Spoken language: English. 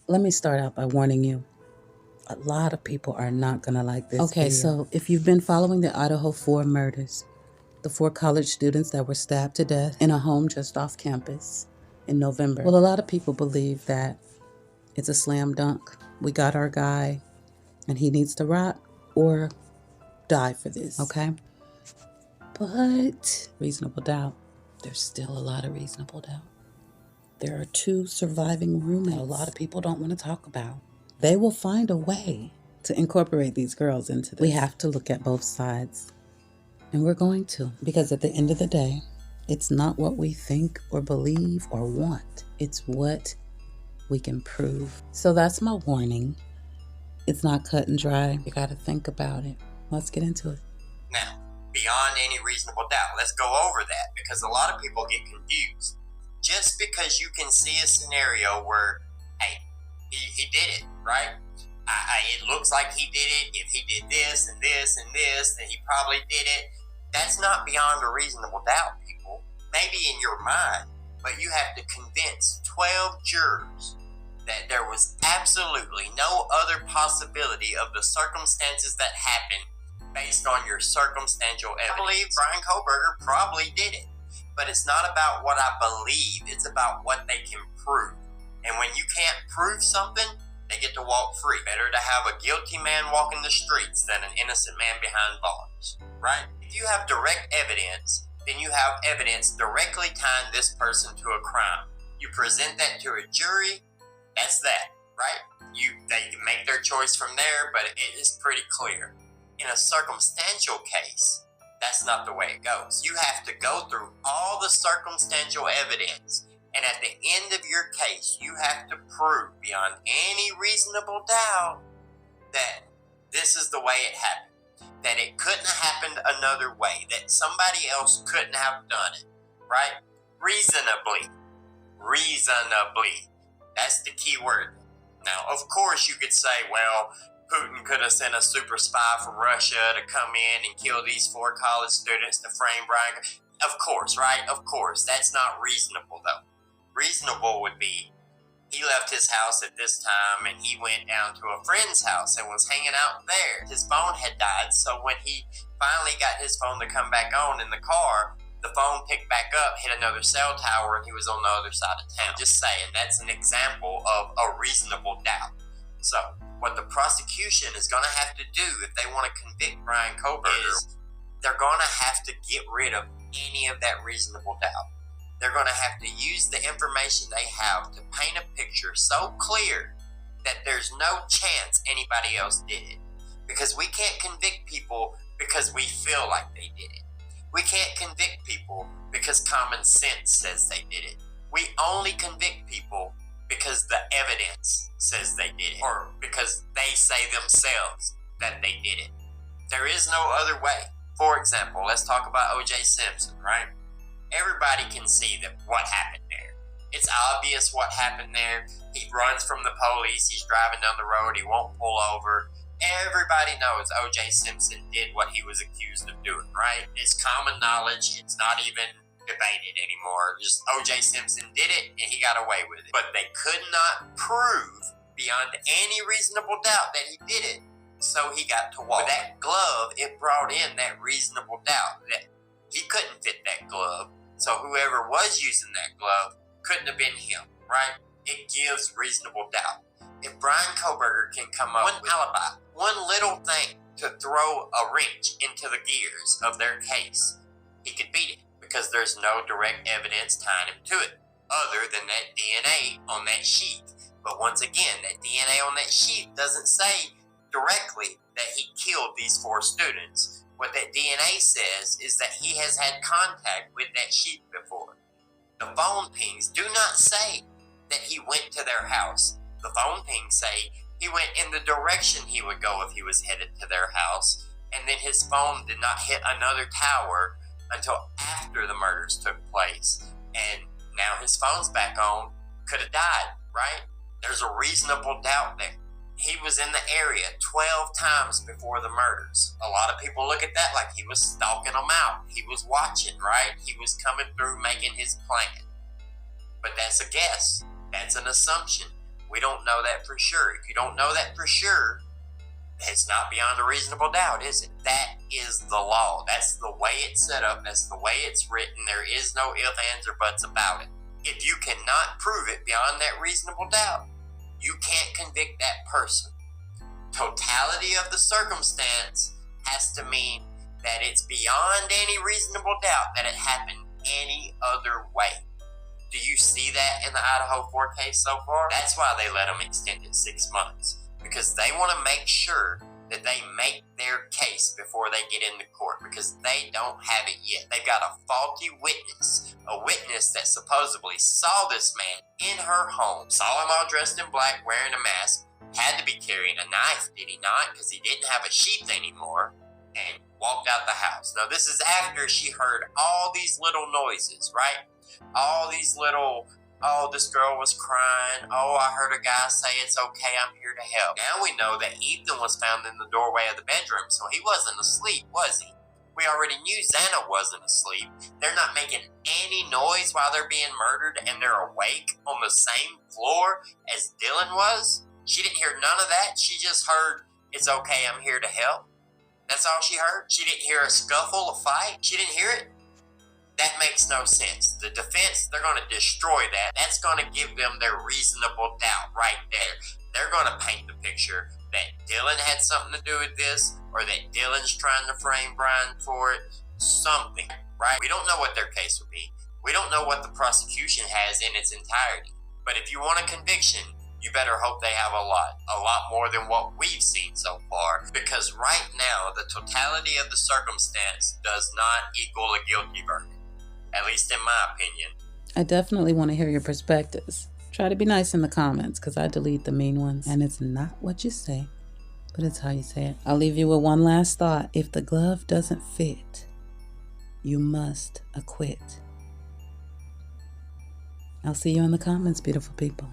Let me start out by warning you. A lot of people are not going to like this video. So if you've been following the Idaho4 murders, the 4 college students that were stabbed to death in a home just off campus in November, well, a lot of people believe that it's a slam dunk. We got our guy, and he needs to rot or die for this, okay? But reasonable doubt. There's still a lot of reasonable doubt. There are 2 surviving roommates that a lot of people don't want to talk about. They will find a way to incorporate these girls into this. We have to look at both sides. And we're going to. Because at the end of the day, it's not what we think or believe or want. It's what we can prove. So that's my warning. It's not cut and dry. You got to think about it. Let's get into it. Now, beyond any reasonable doubt, let's go over that because a lot of people get confused. Just because you can see a scenario where, hey, he did it, right? It looks like he did it. If he did this and this and this, then he probably did it. That's not beyond a reasonable doubt, people. Maybe in your mind, but you have to convince 12 jurors that there was absolutely no other possibility of the circumstances that happened based on your circumstantial evidence. I believe Bryan Kohberger probably did it, but it's not about what I believe. It's about what they can prove. And when you can't prove something, they get to walk free. Better to have a guilty man walking the streets than an innocent man behind bars, right? If you have direct evidence, then you have evidence directly tying this person to a crime. You present that to a jury, that's that, right? They can make their choice from there, but it is pretty clear. In a circumstantial case, that's not the way it goes. You have to go through all the circumstantial evidence, and at the end of your case, you have to prove beyond any reasonable doubt that this is the way it happened, that it couldn't have happened another way, that somebody else couldn't have done it, right? Reasonably. That's the key word. Now, of course, you could say, well, Putin could have sent a super spy from Russia to come in and kill these 4 college students to frame Bryan. Of course, right? Of course. That's not reasonable, though. Reasonable would be he left his house at this time and he went down to a friend's house and was hanging out there. His phone had died, so when he finally got his phone to come back on in the car, the phone picked back up, hit another cell tower, and he was on the other side of town. Just saying, that's an example of a reasonable doubt. So, what the prosecution is going to have to do if they want to convict Bryan Kohberger is they're going to have to get rid of any of that reasonable doubt. They're going to have to use the information they have to paint a picture so clear that there's no chance anybody else did it. Because we can't convict people because we feel like they did it. We can't convict people because common sense says they did it. We only convict people because the evidence says they did it, or because they say themselves that they did it. There is no other way. For example, let's talk about O.J. Simpson, right? Everybody can see that what happened there. It's obvious what happened there. He runs from the police. He's driving down the road. He won't pull over. Everybody knows O.J. Simpson did what he was accused of doing, right? It's common knowledge. It's not even debated anymore. Just O.J. Simpson did it and he got away with it. But they could not prove beyond any reasonable doubt that he did it, so he got to walk. With that glove, it brought in that reasonable doubt that he couldn't fit that glove, so whoever was using that glove couldn't have been him, right? It gives reasonable doubt. If Bryan Kohberger can come up with one alibi, one little thing to throw a wrench into the gears of their case, he could beat it because there's no direct evidence tying him to it other than that DNA on that sheet. But once again, that DNA on that sheet doesn't say directly that he killed these 4 students. What that DNA says is that he has had contact with that sheep before. The phone pings do not say that he went to their house. The phone pings say he went in the direction he would go if he was headed to their house, and then his phone did not hit another tower until after the murders took place. And now his phone's back on. Could have died, right? There's a reasonable doubt there. He was in the area 12 times before the murders. A lot of people look at that like he was stalking them out. He was watching, right? He was coming through making his plan. But that's a guess. That's an assumption. We don't know that for sure. If you don't know that for sure, it's not beyond a reasonable doubt, is it? That is the law. That's the way it's set up. That's the way it's written. There is no ifs, ands, or buts about it. If you cannot prove it beyond that reasonable doubt, you can't convict that person. Totality of the circumstance has to mean that it's beyond any reasonable doubt that it happened any other way. Do you see that in the Idaho4 case so far? That's why they let them extend it 6 months. Because they want to make sure that they make their case before they get into court, because they don't have it yet. They've got a faulty witness, a witness that supposedly saw this man in her home, saw him all dressed in black, wearing a mask, had to be carrying a knife, did he not? Because he didn't have a sheath anymore, and walked out the house. Now, this is after she heard all these little noises, right? All these little, oh, this girl was crying. Oh, I heard a guy say it's okay, I'm here to help. Now we know that Ethan was found in the doorway of the bedroom, so he wasn't asleep, was he? We already knew Xana wasn't asleep. They're not making any noise while they're being murdered, and they're awake on the same floor as Dylan was. She didn't hear none of that. She just heard, it's okay, I'm here to help. That's all she heard? She didn't hear a scuffle, a fight? She didn't hear it? That makes no sense. The defense, they're going to destroy that. That's going to give them their reasonable doubt right there. They're going to paint the picture that Dylan had something to do with this, or that Dylan's trying to frame Brian for it. Something, right? We don't know what their case would be. We don't know what the prosecution has in its entirety. But if you want a conviction, you better hope they have a lot more than what we've seen so far. Because right now, the totality of the circumstance does not equal a guilty verdict. At least in my opinion. I definitely want to hear your perspectives. Try to be nice in the comments, because I delete the mean ones. And it's not what you say, but it's how you say it. I'll leave you with one last thought. If the glove doesn't fit, you must acquit. I'll see you in the comments, beautiful people.